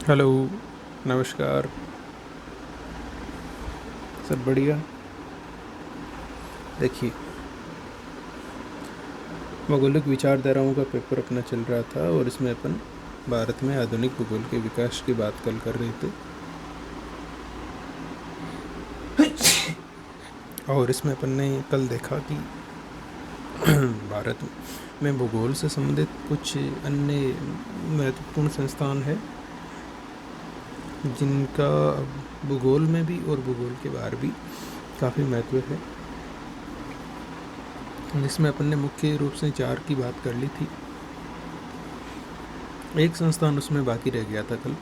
Hello. नमस्कार। सब बढ़िया। देखिए, भौगोलिक विचारधाराओं का पेपर अपना चल रहा था और इसमें अपन भारत में आधुनिक भूगोल के विकास की बात कल कर रहे थे। और इसमें अपन ने कल देखा कि भारत में भूगोल से संबंधित कुछ अन्य महत्वपूर्ण संस्थान है जिनका भूगोल में भी और भूगोल के बाहर भी काफ़ी महत्व है, जिसमें अपन ने मुख्य रूप से 4 की बात कर ली थी। एक संस्थान उसमें बाकी रह गया था कल,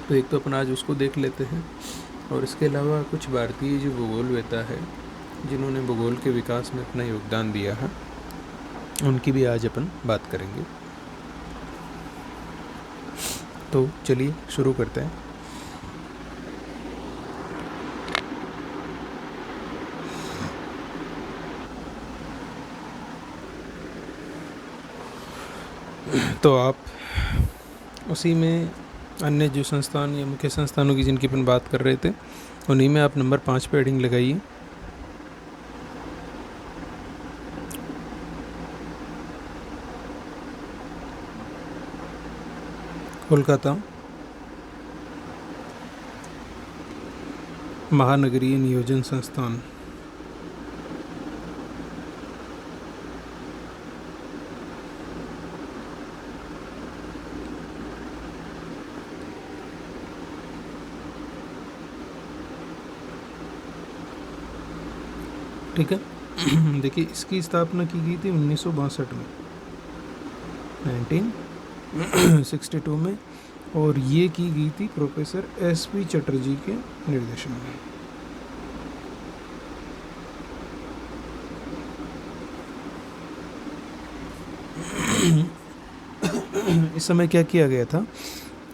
तो एक तो अपन आज उसको देख लेते हैं। और इसके अलावा कुछ भारतीय जो भूगोलवेता है जिन्होंने भूगोल के विकास में अपना योगदान दिया है, उनकी भी आज अपन बात करेंगे। तो चलिए शुरू करते हैं। तो आप उसी में अन्य जो संस्थान या मुख्य संस्थानों की जिनकी अपन बात कर रहे थे, उन्हीं में आप नंबर 5 पे हेडिंग लगाइए। कोलकाता महानगरीय नियोजन संस्थान। ठीक है। देखिए, इसकी स्थापना की गई थी 1962 में, 1962 में, और ये की गई थी प्रोफेसर एस.पी. चटर्जी के निर्देशन में। इस समय क्या किया गया था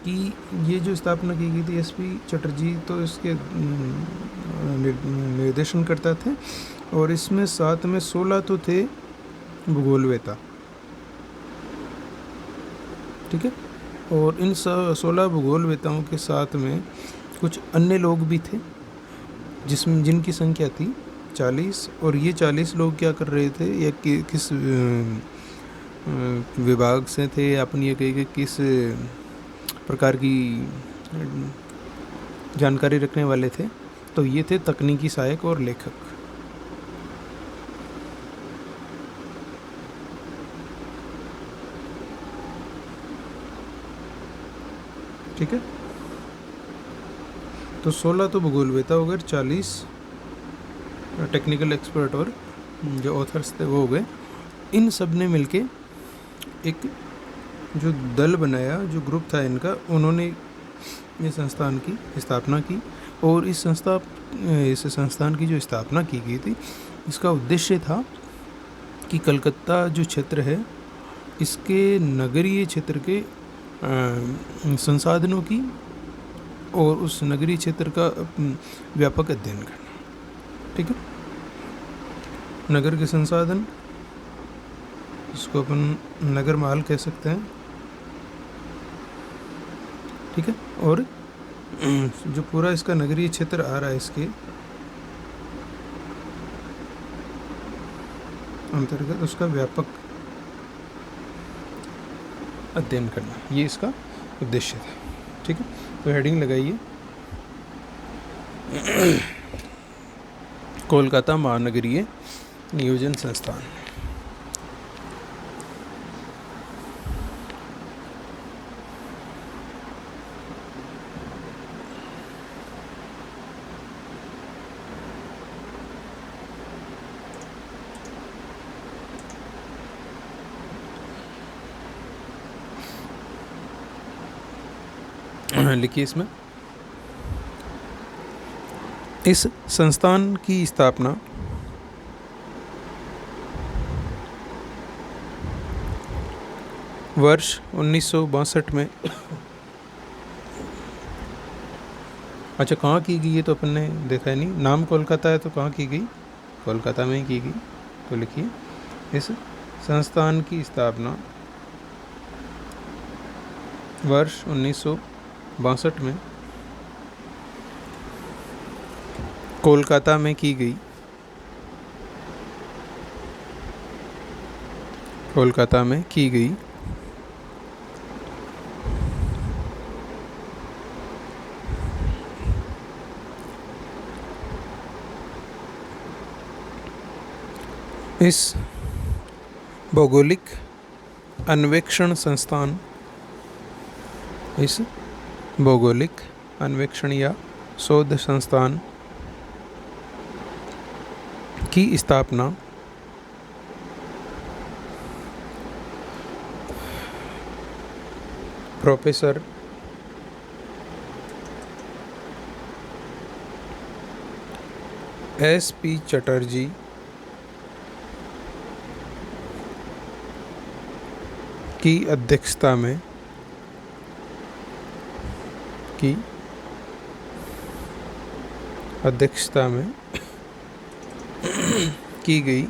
कि ये जो स्थापना की गई थी, एस.पी. चटर्जी तो इसके निर्देशन करता थे, और इसमें साथ में 16 तो थे भूगोलवेता। ठीक है। और इन 16 भूगोलवेताओं के साथ में कुछ अन्य लोग भी थे जिसमें जिनकी संख्या थी 40। और ये 40 लोग क्या कर रहे थे, या किस विभाग से थे, अपन ये कहें कि किस प्रकार की जानकारी रखने वाले थे, तो ये थे तकनीकी सहायक और लेखक। ठीक है। तो 16 तो भूगोलवेता हो गए, 40 टेक्निकल एक्सपर्ट और जो ऑथर्स थे वो हो गए। इन सब ने मिलके एक जो दल बनाया, जो ग्रुप था इनका, उन्होंने इस संस्थान की स्थापना की। और इस संस्थान की जो स्थापना की गई थी, इसका उद्देश्य था कि कलकत्ता जो क्षेत्र है, इसके नगरीय क्षेत्र के संसाधनों की और उस नगरीय क्षेत्र का व्यापक अध्ययन करना। ठीक है। नगर के संसाधन, इसको अपन नगर माल कह सकते हैं। ठीक है। और जो पूरा इसका नगरीय क्षेत्र आ रहा है, इसके अंतर्गत उसका व्यापक अध्ययन करना, ये इसका उद्देश्य था। ठीक है। तो हेडिंग लगाइए, कोलकाता महानगरीय नियोजन संस्थान। लिखिए इसमें, इस संस्थान की स्थापना वर्ष 1962 में, अच्छा कहाँ की गई है तो अपन ने देखा है नहीं, नाम कोलकाता है तो कहाँ की गई, कोलकाता में ही की गई। तो लिखिए, इस संस्थान की स्थापना वर्ष 1962 में कोलकाता में की गई। कोलकाता में की गई इस भौगोलिक अन्वेषण संस्थान, इस भौगोलिक अन्वेषण या शोध संस्थान की स्थापना प्रोफेसर S.P. चटर्जी की अध्यक्षता में की गई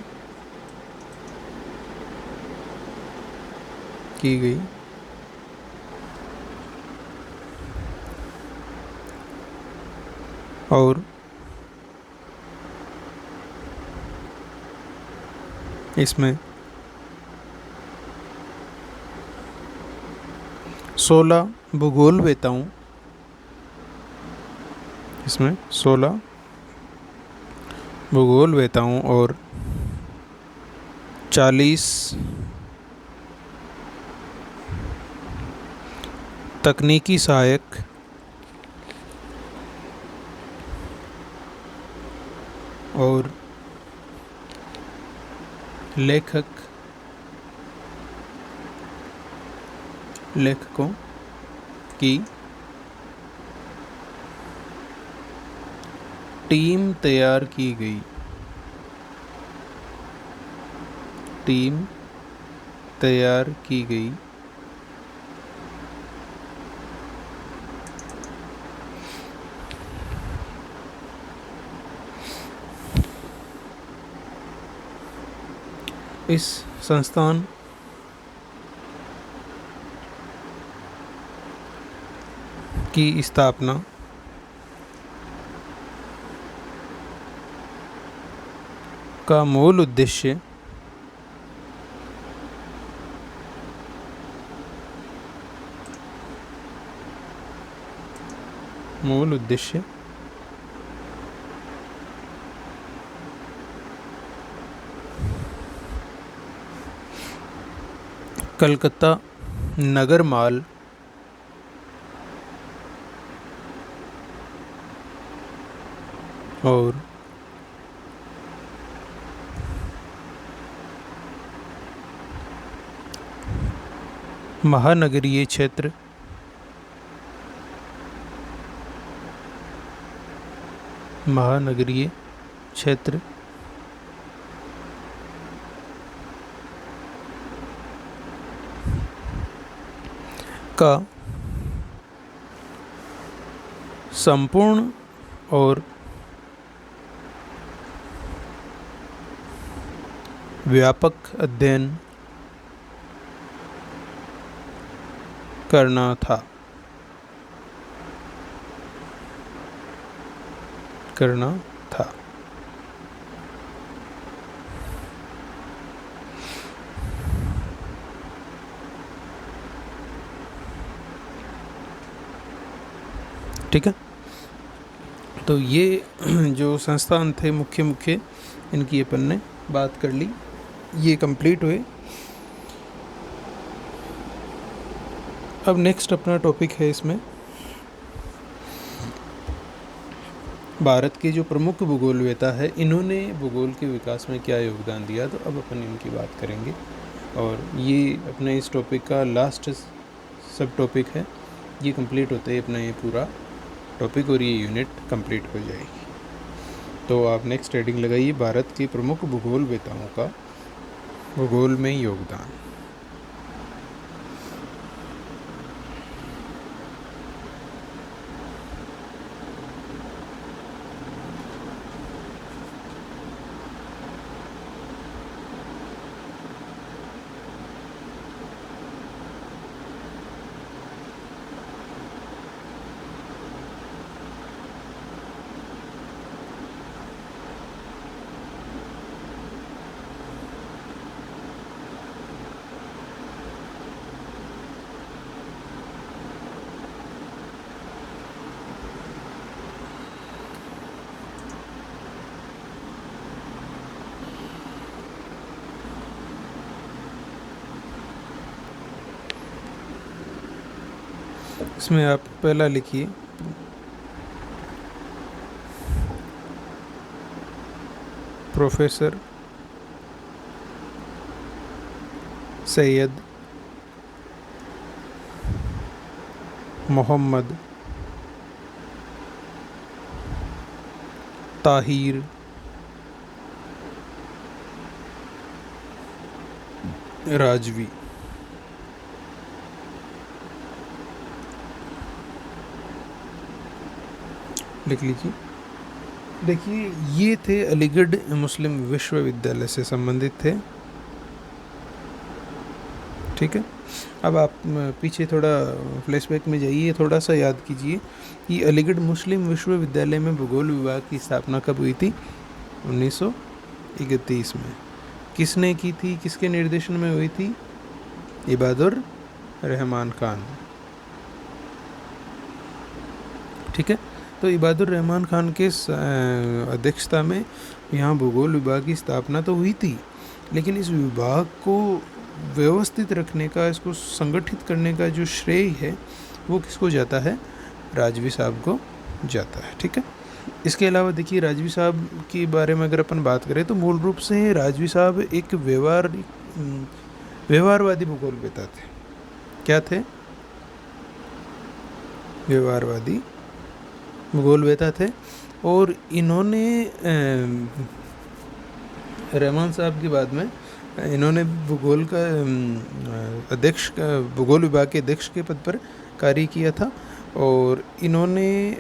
और इसमें 16 भूगोलवेताओं और 40 तकनीकी सहायक और लेखकों की टीम तैयार की गई। इस संस्थान की स्थापना का मूल उद्देश्य कलकत्ता नगर माल और महानगरीय क्षेत्र का संपूर्ण और व्यापक अध्ययन करना था। ठीक है, तो ये जो संस्थान थे मुख्य इनकी अपन ने बात कर ली, ये कंप्लीट हुए। अब नेक्स्ट अपना टॉपिक है इसमें भारत के जो प्रमुख भूगोलवेता है, इन्होंने भूगोल के विकास में क्या योगदान दिया, तो अब अपन इनकी बात करेंगे। और ये अपने इस टॉपिक का लास्ट सब टॉपिक है। ये कंप्लीट होते ही अपना ये पूरा टॉपिक और ये यूनिट कंप्लीट हो जाएगी। तो आप नेक्स्ट हेडिंग लगाइए, भारत के प्रमुख भूगोलवेताओं का भूगोल में योगदान। इसमें आप पहला लिखिए प्रोफेसर सैयद मोहम्मद ताहिर राजवी। लिख लीजिए। देखिए ये थे अलीगढ़ मुस्लिम विश्वविद्यालय से संबंधित थे, ठीक है। अब आप पीछे थोड़ा फ्लैशबैक में जाइए, थोड़ा सा याद कीजिए कि अलीगढ़ मुस्लिम विश्वविद्यालय में भूगोल विभाग की स्थापना कब हुई थी? 1931 में। किसने की थी, किसके निर्देशन में हुई थी? इबादुर रहमान खान, ठीक है। तो इबादुर रहमान खान के अध्यक्षता में यहाँ भूगोल विभाग की स्थापना तो हुई थी, लेकिन इस विभाग को व्यवस्थित रखने का, इसको संगठित करने का जो श्रेय है वो किसको जाता है? राजवी साहब को जाता है, ठीक है। इसके अलावा देखिए राजवी साहब के बारे में अगर अपन बात करें तो मूल रूप से राजवी साहब एक व्यवहारवादी भूगोलवेता थे। क्या थे? व्यवहारवादी भूगोलवेता थे। और इन्होंने रहमान साहब के बाद में इन्होंने भूगोल का अध्यक्ष, भूगोल विभाग के अध्यक्ष के पद पर कार्य किया था। और इन्होंने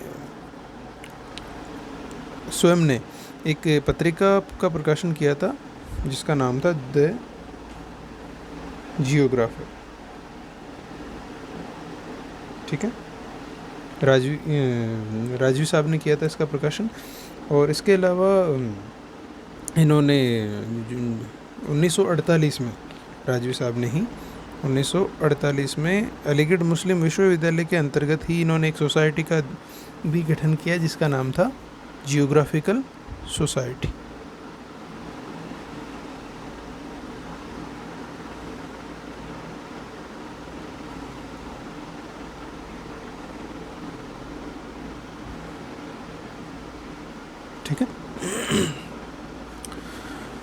स्वयं ने एक पत्रिका का प्रकाशन किया था जिसका नाम था द जियोग्राफर, ठीक है। राजवी साहब ने किया था इसका प्रकाशन। और इसके अलावा इन्होंने 1948 में, राजवी साहब ने ही 1948 में अलीगढ़ मुस्लिम विश्वविद्यालय के अंतर्गत ही इन्होंने एक सोसाइटी का भी गठन किया जिसका नाम था जियोग्राफिकल सोसाइटी। ठीक है।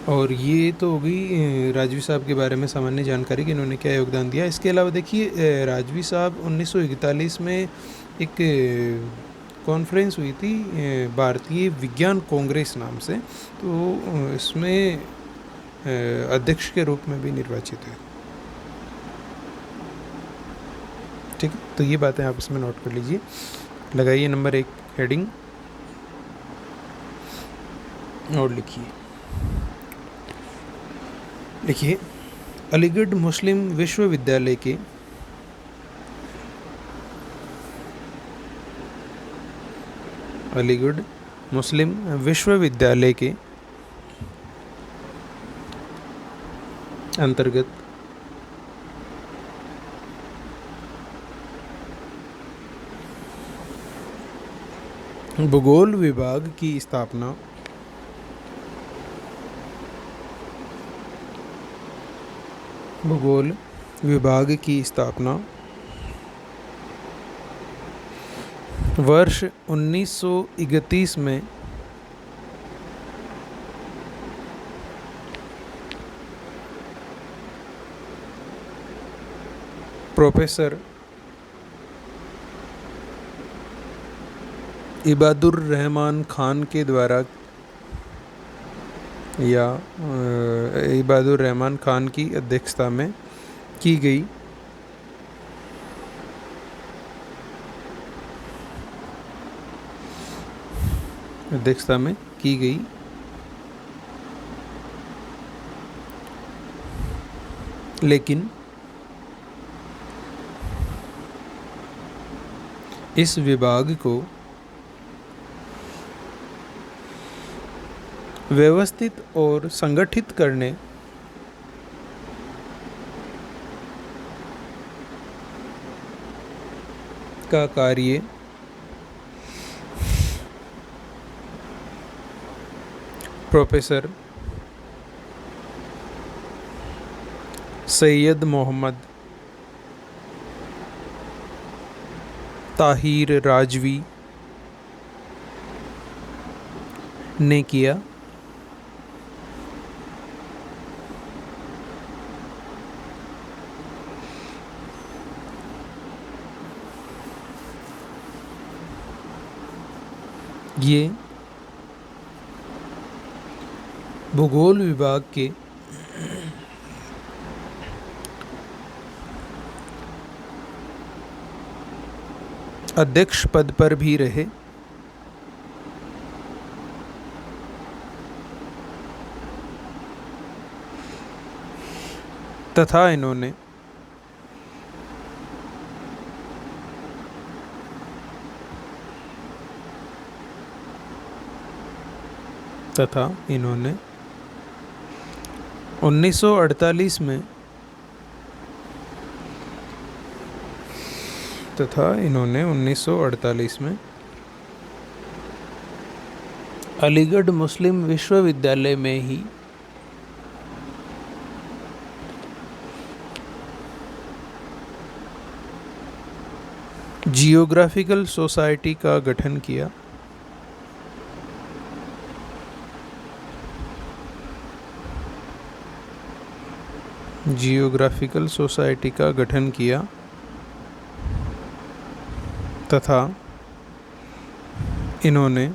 और ये तो हो गई राजवी साहब के बारे में सामान्य जानकारी कि इन्होंने क्या योगदान दिया। इसके अलावा देखिए राजवी साहब 1941 में एक कॉन्फ्रेंस हुई थी भारतीय विज्ञान कांग्रेस नाम से, तो इसमें अध्यक्ष के रूप में भी निर्वाचित है, ठीक है। तो ये बातें आप इसमें नोट कर लीजिए। लगाइए नंबर 1 हेडिंग और लिखिए अलीगढ़ मुस्लिम विश्वविद्यालय के अलीगढ़ मुस्लिम विश्वविद्यालय के अंतर्गत भूगोल विभाग की स्थापना भूगोल विभाग की स्थापना वर्ष 1931 में प्रोफेसर इबादुर रहमान खान के द्वारा या इबादुर रहमान खान की अध्यक्षता में की गई लेकिन इस विभाग को व्यवस्थित और संगठित करने का कार्य प्रोफेसर सैयद मोहम्मद ताहिर राजवी ने किया। ये भूगोल विभाग के अध्यक्ष पद पर भी रहे। तथा इन्होंने तथा इन्होंने 1948 में अलीगढ़ मुस्लिम विश्वविद्यालय में ही जियोग्राफिकल सोसाइटी का गठन किया। जियोग्राफिकल सोसाइटी का गठन किया तथा इन्होंने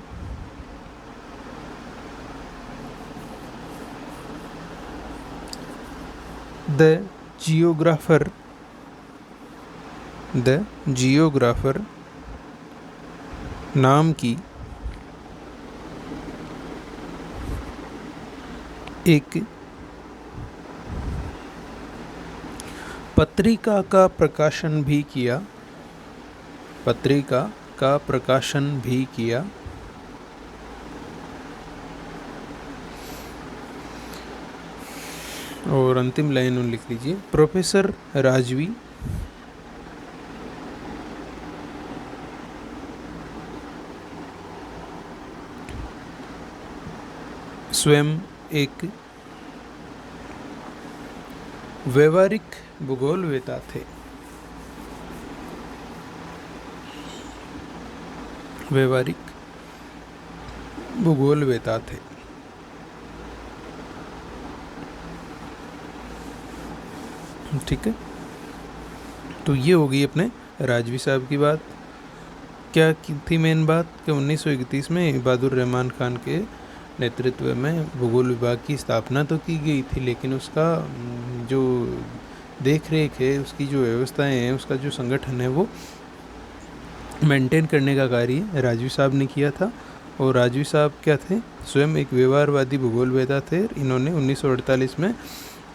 द जियोग्राफर नाम की एक पत्रिका का प्रकाशन भी किया। और अंतिम लाइन लिख लीजिए, प्रोफेसर राजवी स्वयं एक व्यवहारिक भूगोलवेता थे। ठीक है, तो ये होगी अपने राजवी साहब की बात। क्या थी मेन बात कि 1931 में बहादुर रहमान खान के नेतृत्व में भूगोल विभाग की स्थापना तो की गई थी, लेकिन उसका जो देख रेख है, उसकी जो व्यवस्थाएं हैं, उसका जो संगठन है, वो मेंटेन करने का कार्य राजवी साहब ने किया था। और राजवी साहब क्या थे? स्वयं एक व्यवहारवादी भूगोलवेता थे। इन्होंने 1948 में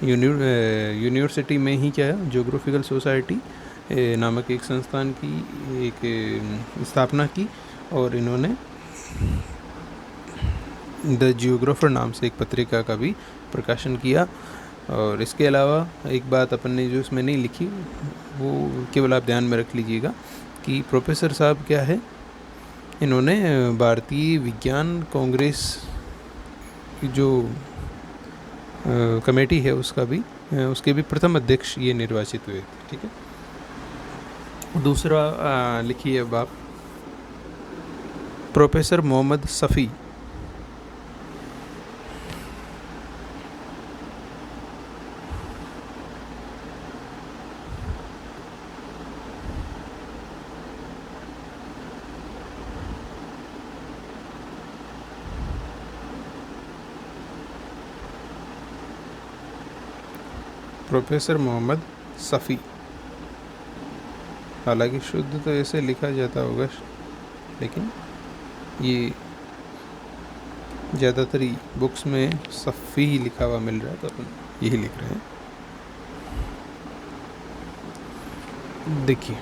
यूनिवर्सिटी में ही क्या ज्योग्राफिकल सोसाइटी नामक एक संस्थान की एक स्थापना की और इन्होंने द जियोग्राफर नाम से एक पत्रिका का भी प्रकाशन किया। और इसके अलावा एक बात अपन ने जो इसमें नहीं लिखी, वो केवल आप ध्यान में रख लीजिएगा कि प्रोफेसर साहब क्या है, इन्होंने भारतीय विज्ञान कांग्रेस की जो कमेटी है उसके भी प्रथम अध्यक्ष ये निर्वाचित हुए थे। ठीक है, दूसरा लिखिए अब आप, प्रोफेसर मोहम्मद सफ़ी। प्रोफेसर मोहम्मद सफ़ी, हालांकि शुद्ध तो ऐसे लिखा जाता होगा, लेकिन ये ज़्यादातर बुक्स में सफ़ी ही लिखा हुआ मिल रहा है, तो अपन यही लिख रहे हैं। देखिए,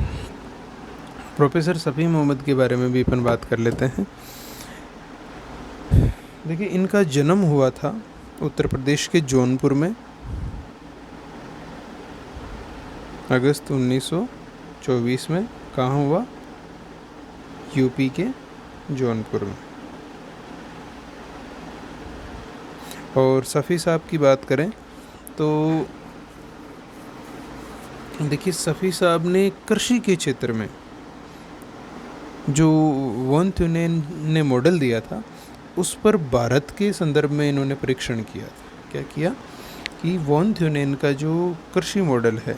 प्रोफेसर सफ़ी मोहम्मद के बारे में भी अपन बात कर लेते हैं। देखिए, इनका जन्म हुआ था उत्तर प्रदेश के जौनपुर में अगस्त 1924 में। कहाँ हुआ? यूपी के जौनपुर में। और सफ़ी साहब की बात करें तो देखिए, सफ़ी साहब ने कृषि के क्षेत्र में जो वॉन थ्यूनेन ने मॉडल दिया था उस पर भारत के संदर्भ में इन्होंने परीक्षण किया था। क्या किया कि वॉन थ्यूनेन का जो कृषि मॉडल है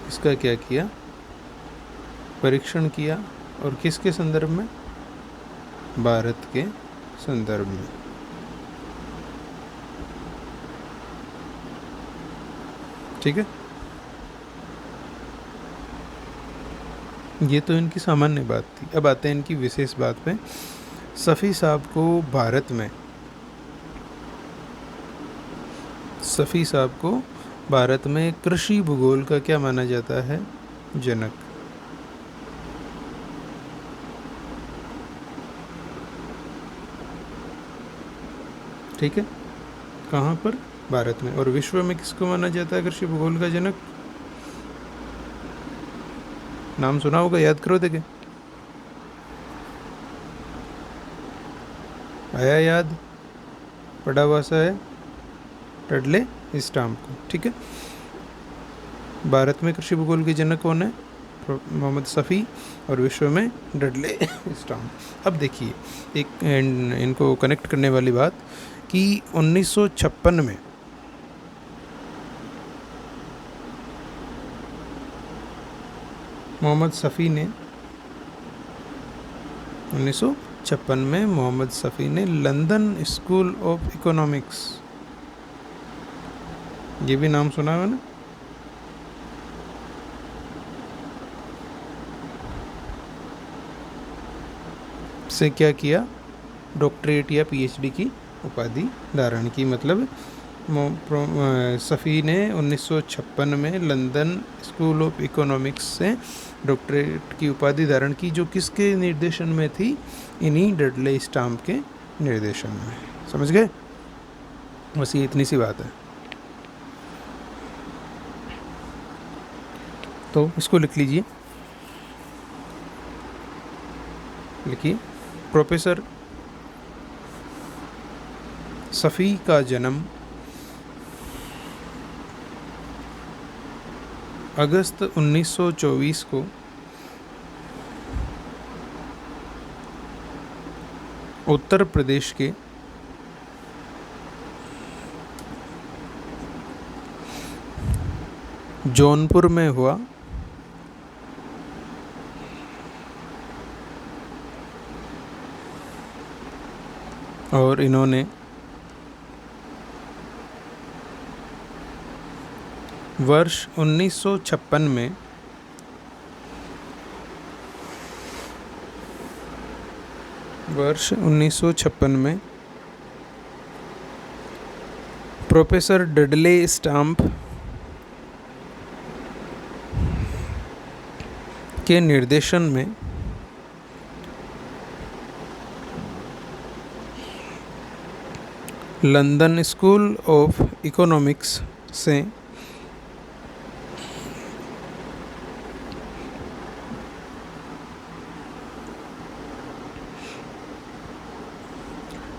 इसका क्या किया, परीक्षण किया, और किसके संदर्भ में, भारत के संदर्भ में। ठीक है, ये तो इनकी सामान्य बात थी। अब आते हैं इनकी विशेष बात पे। सफ़ी साहब को भारत में कृषि भूगोल का क्या माना जाता है, जनक। ठीक है, कहाँ पर, भारत में। और विश्व में किसको माना जाता है कृषि भूगोल का जनक, नाम सुना होगा, याद करो देखे, आया याद, पढ़ा हुआ सा है, डडले स्टाम्प को। ठीक है, भारत में कृषि भूगोल के जनक कौन है, मोहम्मद सफ़ी, और विश्व में डडले स्टाम्प। अब देखिए एक इनको कनेक्ट करने वाली बात कि 1956 में मोहम्मद सफ़ी ने लंदन स्कूल ऑफ इकोनॉमिक्स, ये भी नाम सुना है ना, से क्या किया, डॉक्टरेट या पीएचडी की उपाधि धारण की। मतलब सफ़ी ने 1956 में लंदन स्कूल ऑफ इकोनॉमिक्स से डॉक्टरेट की उपाधि धारण की, जो किसके निर्देशन में थी, इन्हीं डडले स्टाम्प के निर्देशन में। समझ गए, बस ये इतनी सी बात है। तो इसको लिख लीजिए, लिखिए, प्रोफेसर सफ़ी का जन्म अगस्त 1924 को उत्तर प्रदेश के जौनपुर में हुआ, और इन्होंने वर्ष 1956 में प्रोफेसर डडले स्टाम्प के निर्देशन में लंदन स्कूल ऑफ इकोनॉमिक्स से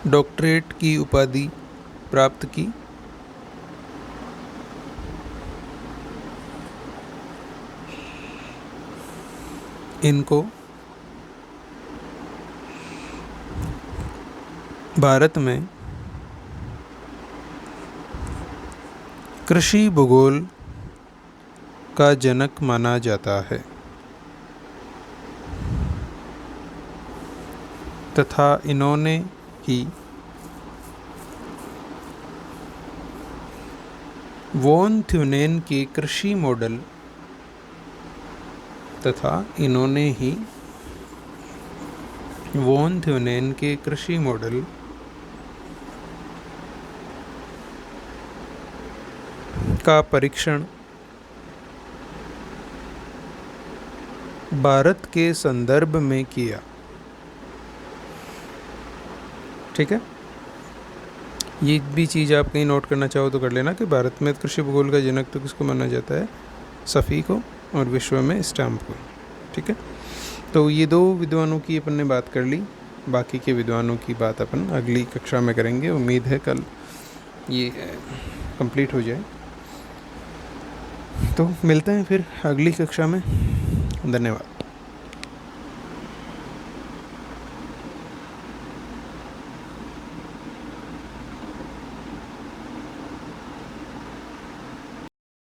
डॉक्टरेट की उपाधि प्राप्त की। इनको भारत में कृषि भूगोल का जनक माना जाता है तथा इन्होंने ही वॉन थ्यूनेन के कृषि मॉडल का परीक्षण भारत के संदर्भ में किया। ठीक है, ये भी चीज़ आप कहीं नोट करना चाहो तो कर लेना कि भारत में कृषि भूगोल का जनक तो किसको माना जाता है, सफ़ी को, और विश्व में स्टाम्प को। ठीक है, तो ये दो विद्वानों की अपन ने बात कर ली, बाकी के विद्वानों की बात अपन अगली कक्षा में करेंगे। उम्मीद है कल ये कंप्लीट हो जाए। तो मिलते हैं फिर अगली कक्षा में। धन्यवाद।